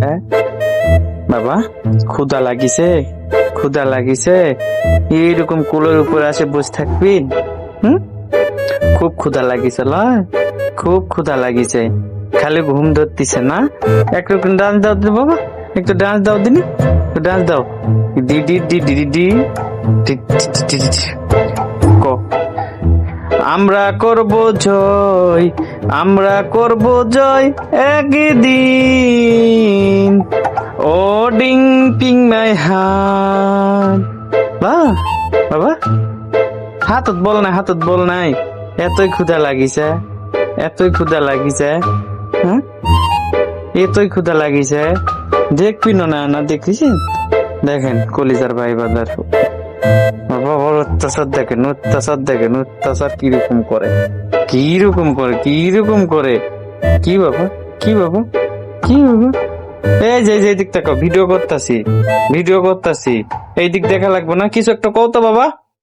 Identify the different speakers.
Speaker 1: হ্যাঁ বাবা, ক্ষুধা লাগিছে? ক্ষুধা লাগিছে? এইরকম কুলোর উপর আসে বসে থাকবেন? খুব ক্ষুধা লাগিছে লয়? খুব ক্ষুধা লাগিছে, খালি ঘুম ধরতিছে না? একটু ডান্স দাও তো বাবা, একটু ডান্স দাও দিনি, ডান্স দাও। D D D D D D D D D D. ক আমরা করব জয়, আমরা করব জয় একদিন। ও ডিং পিং মাই হাত। বাবা, হাতত বল নাই, হাতত বল নাই। এতই ক্ষুধা লাগিছে, এতই ক্ষুধা লাগিছে, হ্যাঁ এতই ক্ষুধা লাগিছে। দেখবি না দেখেছেন? দেখেন কলিজার ভাই বাজার বাবা, অত্যাচার দেখেন, অত্যাচার দেখেন, অত্যাচার কিরকম করে, কিরকম করে, কিরকম করে। কি বাবা, কি বাবা, কি বাবা? এই যে দিক তাকাও, ভিডিও করতেছি, ভিডিও করতেছি। এই দিক দেখা লাগবে না, কিছু একটা কও তো বাবা।